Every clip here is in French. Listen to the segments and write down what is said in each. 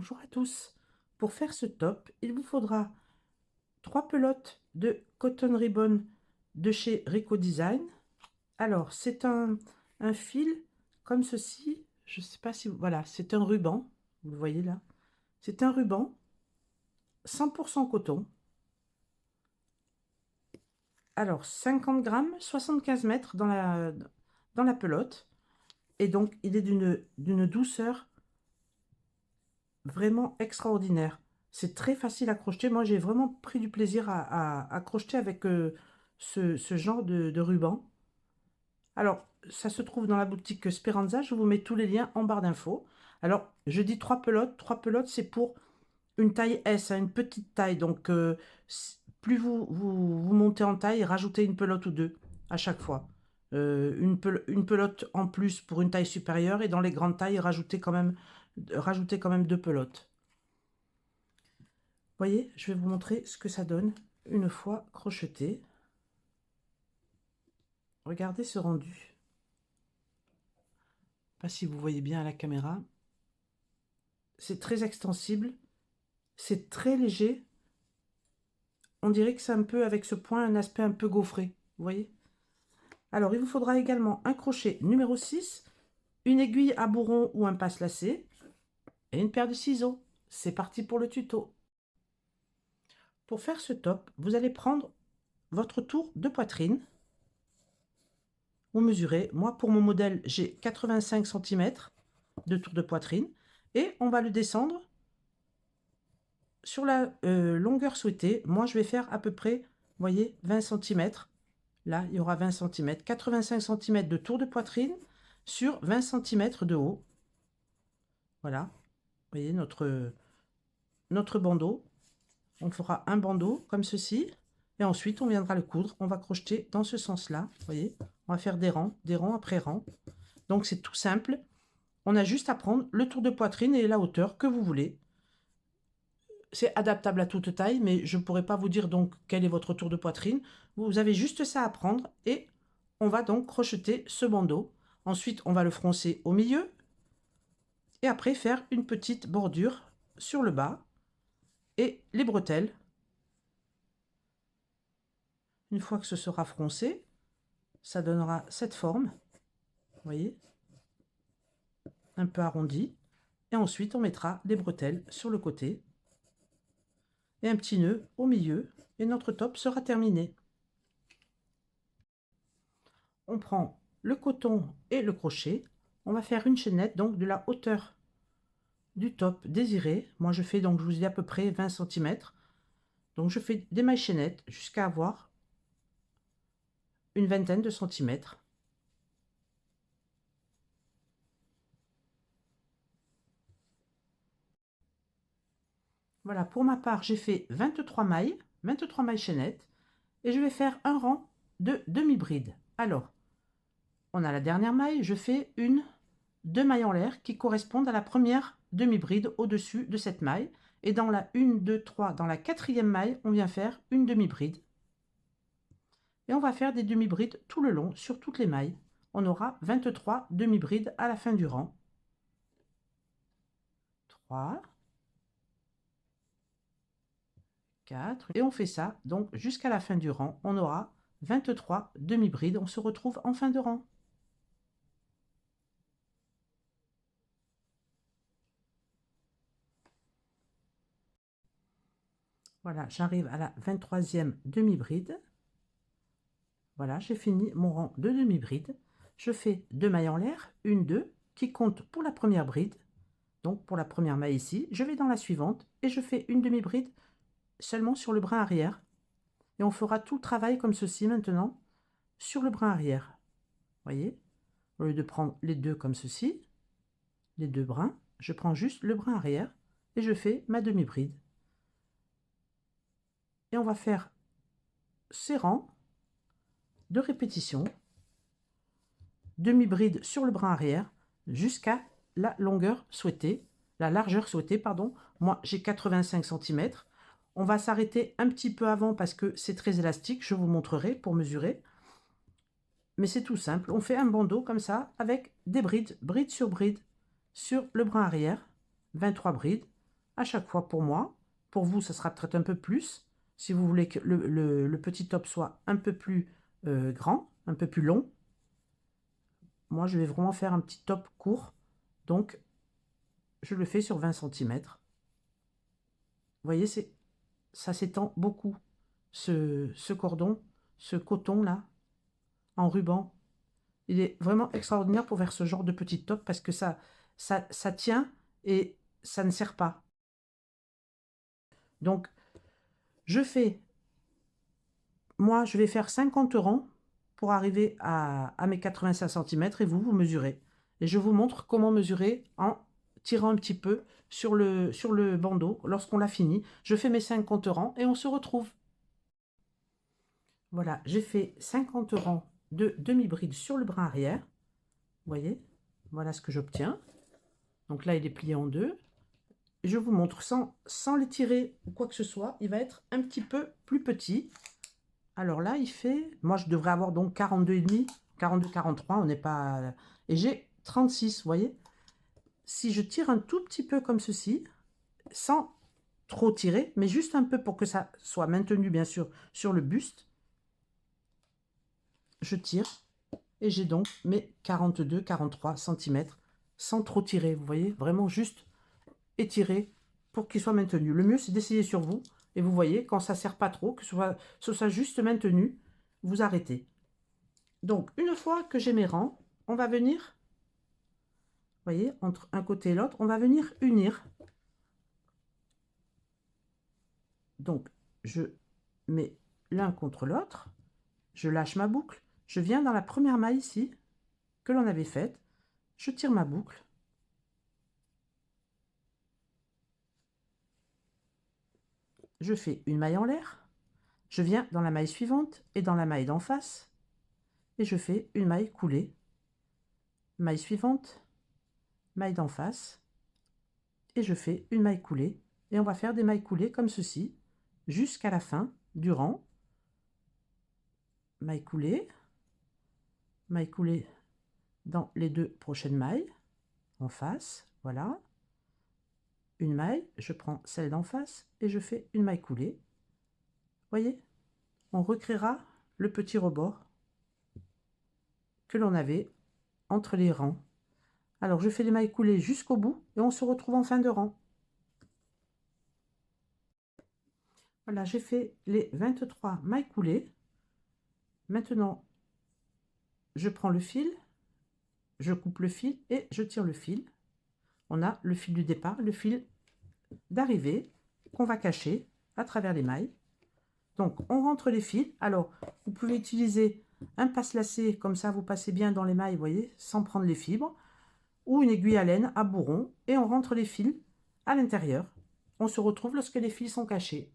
Bonjour à tous. Pour faire ce top, il vous faudra 3 pelotes de Cotton Ribbon de chez Rico Design. Alors, c'est un fil comme ceci. Je ne sais pas si... Voilà, c'est un ruban. Vous le voyez là. C'est un ruban 100% coton. Alors, 50 grammes, 75 mètres dans la pelote. Et donc, il est d'une douceur vraiment extraordinaire. C'est très facile à crocheter. Moi, j'ai vraiment pris du plaisir à crocheter avec ce genre de ruban. Alors, ça se trouve dans la boutique Speranza. Je vous mets tous les liens en barre d'infos. Alors, je dis 3 pelotes. 3 pelotes, c'est pour une taille S, hein, une petite taille. Donc, plus vous montez en taille, rajoutez une pelote ou deux à chaque fois. Une pelote en plus pour une taille supérieure. Et dans les grandes tailles, rajoutez quand même 2 pelotes. Voyez, je vais vous montrer ce que ça donne une fois crocheté. Regardez ce rendu. Pas si vous voyez bien à la caméra. C'est très extensible. C'est très léger. On dirait que c'est un peu, avec ce point, un aspect un peu gaufré. Vous voyez? Alors, il vous faudra également un crochet numéro 6, une aiguille à bourron ou un passe-lacet et une paire de ciseaux. C'est parti pour le tuto. Pour faire ce top, vous allez prendre votre tour de poitrine. Vous mesurez. Moi, pour mon modèle, j'ai 85 cm de tour de poitrine. Et on va le descendre sur la longueur souhaitée. Moi, je vais faire à peu près, vous voyez, 20 cm. Là, il y aura 20 cm. 85 cm de tour de poitrine sur 20 cm de haut. Voilà. Vous voyez, notre bandeau. On fera un bandeau comme ceci. Et ensuite, on viendra le coudre. On va crocheter dans ce sens-là. Vous voyez, on va faire des rangs après rangs. Donc, c'est tout simple. On a juste à prendre le tour de poitrine et la hauteur que vous voulez. C'est adaptable à toute taille, mais je ne pourrais pas vous dire donc quel est votre tour de poitrine. Vous avez juste ça à prendre et on va donc crocheter ce bandeau. Ensuite, on va le froncer au milieu et après faire une petite bordure sur le bas et les bretelles. Une fois que ce sera froncé, ça donnera cette forme, vous voyez, un peu arrondi. Et ensuite, on mettra les bretelles sur le côté et un petit nœud au milieu et notre top sera terminé. On prend le coton et le crochet. On va faire une chaînette donc de la hauteur du top désiré. Moi, je fais donc, je vous dis à peu près 20 cm. Donc, je fais des mailles chaînettes jusqu'à avoir une vingtaine de centimètres. Voilà, pour ma part, j'ai fait 23 mailles chaînettes et je vais faire un rang de demi-bride. Alors, on a la dernière maille, je fais deux mailles en l'air qui correspondent à la première demi-bride au-dessus de cette maille. Et dans la 1, 2, 3, dans la quatrième maille, on vient faire une demi-bride. Et on va faire des demi-brides tout le long sur toutes les mailles. On aura 23 demi-brides à la fin du rang. 3, 4, et on fait ça donc jusqu'à la fin du rang. On aura 23 demi-brides. On se retrouve en fin de rang. Voilà, j'arrive à la 23e demi-bride. Voilà, j'ai fini mon rang de demi-bride. Je fais deux mailles en l'air, une, deux, qui compte pour la première bride. Donc pour la première maille ici, je vais dans la suivante et je fais une demi-bride seulement sur le brin arrière. Et on fera tout le travail comme ceci maintenant sur le brin arrière. Voyez, au lieu de prendre les deux comme ceci, les deux brins, je prends juste le brin arrière et je fais ma demi-bride. Et on va faire ces rangs de répétition, demi-bride sur le brin arrière jusqu'à la longueur souhaitée, la largeur souhaitée, pardon. Moi, j'ai 85 cm. On va s'arrêter un petit peu avant parce que c'est très élastique. Je vous montrerai pour mesurer. Mais c'est tout simple. On fait un bandeau comme ça avec des brides, bride sur le brin arrière. 23 brides. à chaque fois pour moi. Pour vous, ça sera peut-être un peu plus. Si vous voulez que le petit top soit un peu plus grand, un peu plus long. Moi, je vais vraiment faire un petit top court. Donc, je le fais sur 20 centimètres. Vous voyez, ça s'étend beaucoup. Ce cordon, ce coton-là, en ruban, il est vraiment extraordinaire pour faire ce genre de petit top parce que ça tient et ça ne serre pas. Donc, moi, je vais faire 50 rangs pour arriver à mes 85 centimètres et vous mesurez. Et je vous montre comment mesurer en tirant un petit peu sur le bandeau. Lorsqu'on l'a fini, je fais mes 50 rangs et on se retrouve. Voilà, j'ai fait 50 rangs de demi-bride sur le bras arrière. Vous voyez, voilà ce que j'obtiens. Donc là, il est plié en deux. Je vous montre sans les tirer ou quoi que ce soit. Il va être un petit peu plus petit. Alors là, il fait... Moi, je devrais avoir donc 42,5, 42, 43. On n'est pas... Et j'ai 36, vous voyez. Si je tire un tout petit peu comme ceci, sans trop tirer, mais juste un peu pour que ça soit maintenu, bien sûr, sur le buste, je tire. Et j'ai donc mes 42, 43 centimètres sans trop tirer. Vous voyez, vraiment juste étirer pour qu'il soit maintenu. Le mieux, c'est d'essayer sur vous. Et vous voyez, quand ça ne sert pas trop, que ce soit juste maintenu, vous arrêtez. Donc, une fois que j'ai mes rangs, on va venir, vous voyez, entre un côté et l'autre, on va venir unir. Donc, je mets l'un contre l'autre, je lâche ma boucle, je viens dans la première maille ici, que l'on avait faite, je tire ma boucle, je fais une maille en l'air, je viens dans la maille suivante et dans la maille d'en face, et je fais une maille coulée, maille suivante, maille d'en face, et je fais une maille coulée, et on va faire des mailles coulées comme ceci, jusqu'à la fin du rang, maille coulée dans les deux prochaines mailles, en face, voilà, une maille, je prends celle d'en face, et je fais une maille coulée, voyez, on recréera le petit rebord que l'on avait entre les rangs. Alors je fais les mailles coulées jusqu'au bout, et on se retrouve en fin de rang. Voilà, j'ai fait les 23 mailles coulées. Maintenant, je prends le fil, je coupe le fil et je tire le fil. On a le fil du départ, le fil d'arrivée qu'on va cacher à travers les mailles. Donc, on rentre les fils. Alors, vous pouvez utiliser un passe-lacet, comme ça vous passez bien dans les mailles, vous voyez, sans prendre les fibres, ou une aiguille à laine à bourron, et on rentre les fils à l'intérieur. On se retrouve lorsque les fils sont cachés.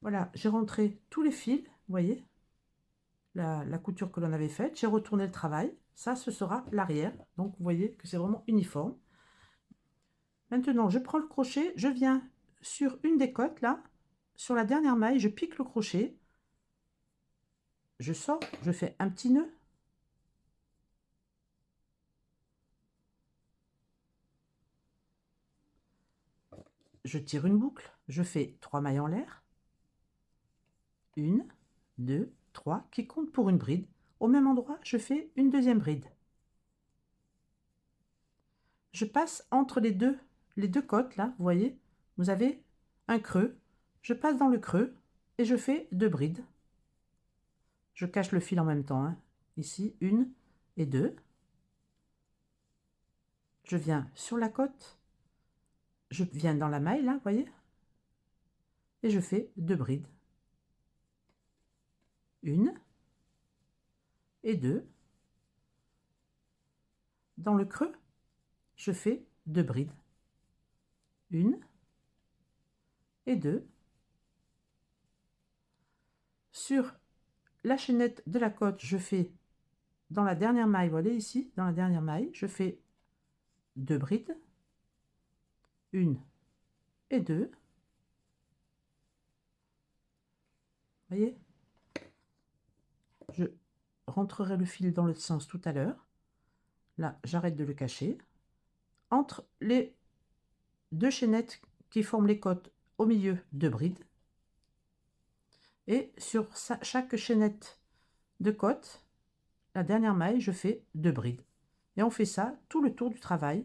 Voilà, j'ai rentré tous les fils, vous voyez, la couture que l'on avait faite. J'ai retourné le travail. Ça, ce sera l'arrière. Donc, vous voyez que c'est vraiment uniforme. Maintenant, je prends le crochet, je viens sur une des côtes, là, sur la dernière maille, je pique le crochet, je sors, je fais un petit nœud. Je tire une boucle, je fais 3 mailles en l'air. 1, 2, 3, qui comptent pour une bride. Au même endroit, je fais une deuxième bride. Je passe entre les deux côtes, là, vous voyez, vous avez un creux. Je passe dans le creux et je fais 2 brides. Je cache le fil en même temps, hein. Ici, 1 et 2. Je viens sur la côte, je viens dans la maille, là, vous voyez, et je fais 2 brides. 1 et 2. Dans le creux, je fais 2 brides. 1 et 2. Sur la chaînette de la côte, je fais dans la dernière maille, vous voyez ici, dans la dernière maille, je fais 2 brides. 1 et 2. Vous voyez, je rentrerai le fil dans l'autre sens tout à l'heure. Là, j'arrête de le cacher. Entre les 2 chaînettes qui forment les côtes, au milieu 2 brides. Et sur chaque chaînette de côte, la dernière maille, je fais 2 brides. Et on fait ça tout le tour du travail.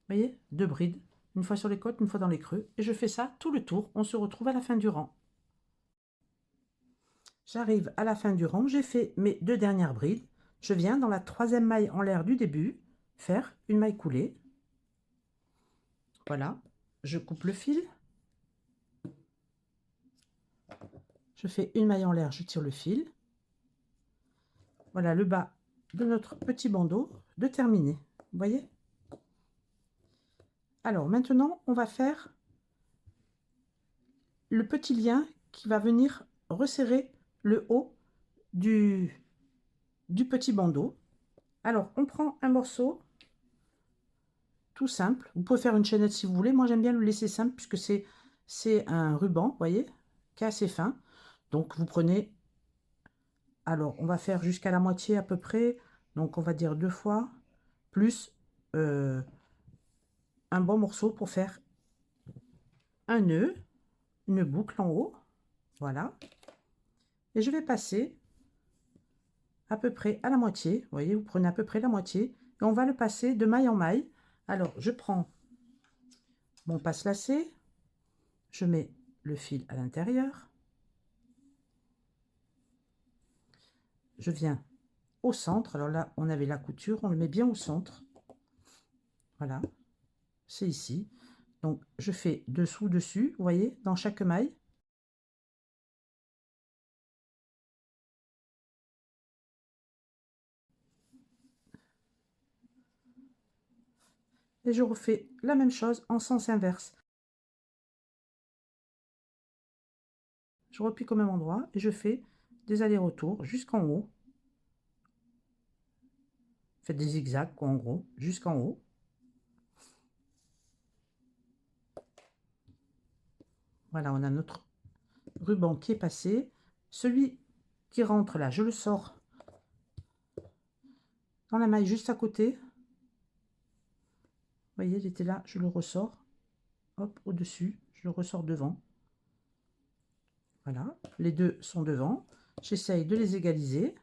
Vous voyez, 2 brides, une fois sur les côtes, une fois dans les creux. Et je fais ça tout le tour. On se retrouve à la fin du rang. J'arrive à la fin du rang, j'ai fait mes 2 dernières brides. Je viens dans la 3e maille en l'air du début, faire une maille coulée. Voilà, je coupe le fil. Je fais une maille en l'air, je tire le fil. Voilà le bas de notre petit bandeau de terminé. Vous voyez? Alors maintenant, on va faire le petit lien qui va venir resserrer le haut du petit bandeau. Alors, on prend un morceau tout simple. Vous pouvez faire une chaînette si vous voulez. Moi, j'aime bien le laisser simple puisque c'est un ruban, vous voyez, qui est assez fin. Donc, vous prenez... Alors, on va faire jusqu'à la moitié à peu près. Donc, on va dire 2 fois, plus un bon morceau pour faire un nœud, une boucle en haut. Voilà. Et je vais passer à peu près à la moitié. Vous voyez, vous prenez à peu près la moitié. Et on va le passer de maille en maille. Alors, je prends mon passe-lacet. Je mets le fil à l'intérieur. Je viens au centre. Alors là, on avait la couture. On le met bien au centre. Voilà. C'est ici. Donc, je fais dessous, dessus. Vous voyez, dans chaque maille. Et je refais la même chose en sens inverse. Je replie au même endroit et je fais des allers-retours jusqu'en haut. Faites des zigzags, quoi, en gros, jusqu'en haut. Voilà, on a notre ruban qui est passé. Celui qui rentre là, je le sors dans la maille juste à côté. Vous voyez, il était là, je le ressors. Hop, au-dessus, je le ressors devant. Voilà, les deux sont devant. J'essaye de les égaliser.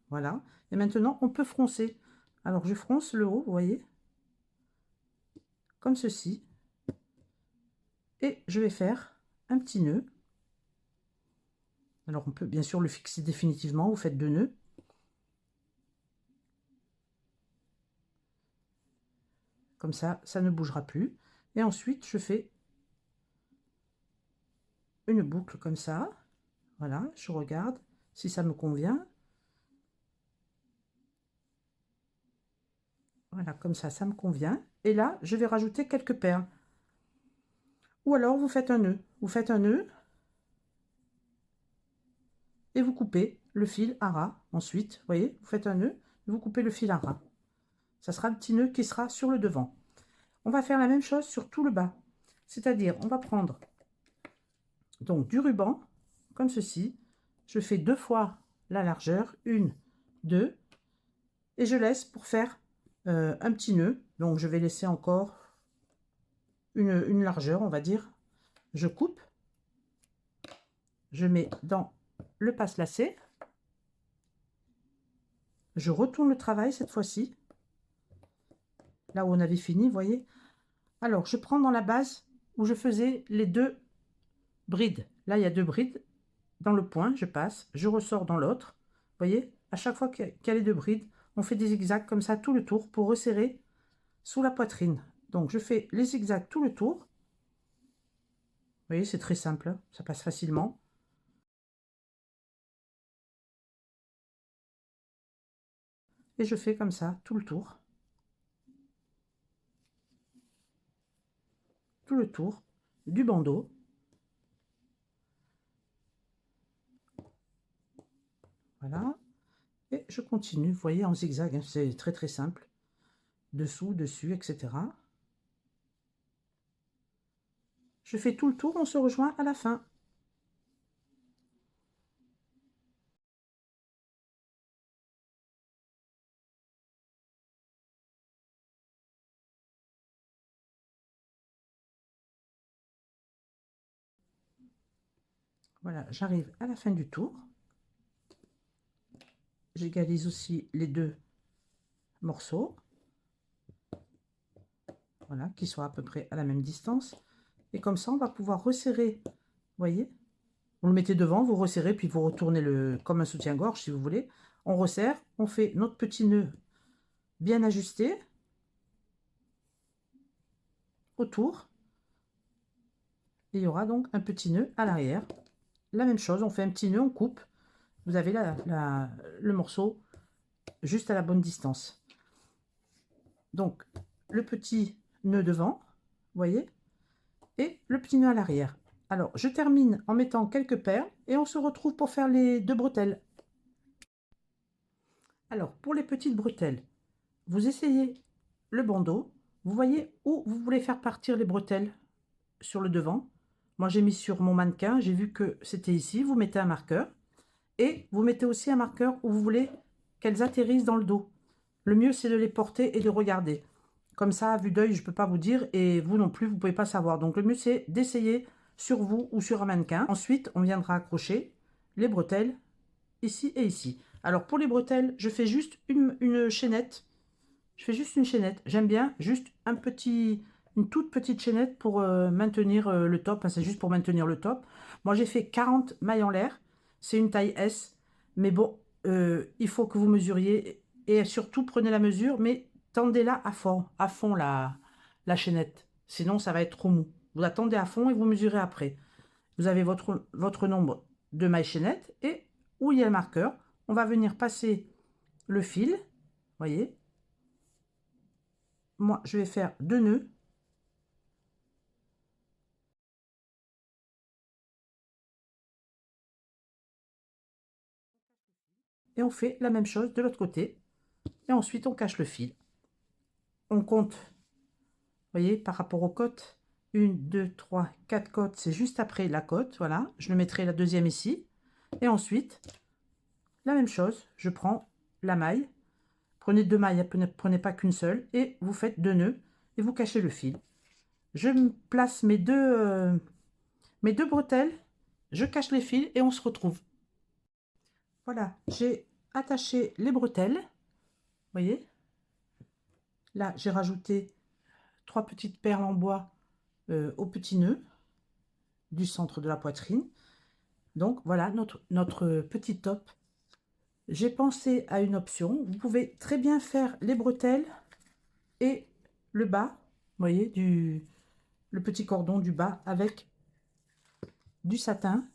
Voilà. Et maintenant, on peut froncer. Alors, je fronce le haut, vous voyez, comme ceci. Et je vais faire un petit nœud. Alors, on peut bien sûr le fixer définitivement. Vous faites 2 nœuds. Comme ça ne bougera plus. Et ensuite, je fais une boucle comme ça. Voilà, je regarde si ça me convient. Voilà, comme ça me convient. Et là, je vais rajouter quelques perles. Ou alors, vous faites un nœud. Vous faites un nœud et vous coupez le fil à ras. Ensuite, vous voyez, vous faites un nœud, vous coupez le fil à ras. Ça sera le petit nœud qui sera sur le devant. On va faire la même chose sur tout le bas. C'est-à-dire, on va prendre donc du ruban, comme ceci. Je fais 2 fois la largeur, 1, 2, et je laisse pour faire un petit nœud. Donc, je vais laisser encore une largeur, on va dire. Je coupe, je mets dans le passe-lacet, je retourne le travail cette fois-ci, là où on avait fini, vous voyez. Alors, je prends dans la base où je faisais les 2 brides. Là, il y a 2 brides. Dans le point, je passe, je ressors dans l'autre. Vous voyez, à chaque fois qu'il y a les 2 brides, on fait des zigzags comme ça tout le tour pour resserrer sous la poitrine. Donc, je fais les zigzags tout le tour. Vous voyez, c'est très simple, hein, ça passe facilement. Et je fais comme ça tout le tour. Tout le tour du bandeau. Voilà. Et je continue, vous voyez, en zigzag, hein, c'est très très simple. Dessous, dessus, etc. Je fais tout le tour, on se rejoint à la fin. Voilà, j'arrive à la fin du tour. J'égalise aussi les deux morceaux. Voilà, qui soient à peu près à la même distance. Et comme ça, on va pouvoir resserrer. Vous voyez? Vous le mettez devant, vous resserrez, puis vous retournez le comme un soutien-gorge si vous voulez. On resserre, on fait notre petit nœud bien ajusté autour. Et il y aura donc un petit nœud à l'arrière. La même chose, on fait un petit nœud, on coupe. Vous avez le morceau juste à la bonne distance. Donc, le petit nœud devant, vous voyez, et le petit nœud à l'arrière. Alors, je termine en mettant quelques perles et on se retrouve pour faire les deux bretelles. Alors, pour les petites bretelles, vous essayez le bandeau. Vous voyez où vous voulez faire partir les bretelles sur le devant. Moi, j'ai mis sur mon mannequin. J'ai vu que c'était ici. Vous mettez un marqueur. Et vous mettez aussi un marqueur où vous voulez qu'elles atterrissent dans le dos. Le mieux, c'est de les porter et de regarder. Comme ça, à vue d'œil, je ne peux pas vous dire. Et vous non plus, vous ne pouvez pas savoir. Donc, le mieux, c'est d'essayer sur vous ou sur un mannequin. Ensuite, on viendra accrocher les bretelles ici et ici. Alors, pour les bretelles, je fais juste une chaînette. Je fais juste une chaînette. J'aime bien juste une toute petite chaînette pour maintenir le top. Enfin, c'est juste pour maintenir le top. Moi, j'ai fait 40 mailles en l'air. C'est une taille S. Mais bon, il faut que vous mesuriez. Et surtout, prenez la mesure, mais tendez-la à fond la chaînette. Sinon, ça va être trop mou. Vous attendez à fond et vous mesurez après. Vous avez votre nombre de mailles chaînettes. Et où il y a le marqueur, on va venir passer le fil. Voyez, moi, je vais faire 2 nœuds. Et on fait la même chose de l'autre côté. Et ensuite, on cache le fil. On compte, vous voyez, par rapport aux côtes. 1, 2, 3, 4 côtes. C'est juste après la côte. Voilà. Je le mettrai la deuxième ici. Et ensuite, la même chose. Je prends la maille. Prenez 2 mailles. Prenez pas qu'une seule. Et vous faites 2 nœuds. Et vous cachez le fil. Je place mes deux bretelles. Je cache les fils et on se retrouve. Voilà, j'ai attaché les bretelles. Vous voyez, là, j'ai rajouté 3 petites perles en bois au petit nœud du centre de la poitrine. Donc, voilà notre petit top. J'ai pensé à une option. Vous pouvez très bien faire les bretelles et le bas, vous voyez, le petit cordon du bas avec du satin.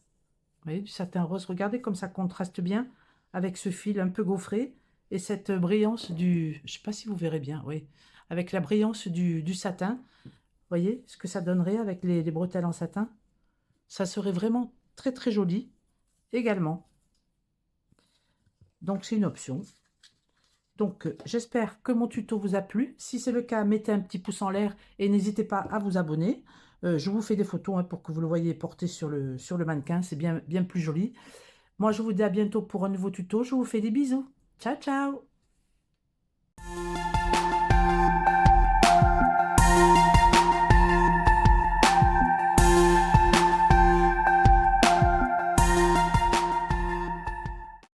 Vous voyez, du satin rose. Regardez comme ça contraste bien avec ce fil un peu gaufré et cette brillance du... Je ne sais pas si vous verrez bien, oui. Avec la brillance du satin. Vous voyez ce que ça donnerait avec les bretelles en satin? Ça serait vraiment très très joli également. Donc c'est une option. Donc j'espère que mon tuto vous a plu. Si c'est le cas, mettez un petit pouce en l'air et n'hésitez pas à vous abonner. Je vous fais des photos pour que vous le voyez porté sur le mannequin. C'est bien plus joli. Moi, je vous dis à bientôt pour un nouveau tuto. Je vous fais des bisous. Ciao, ciao!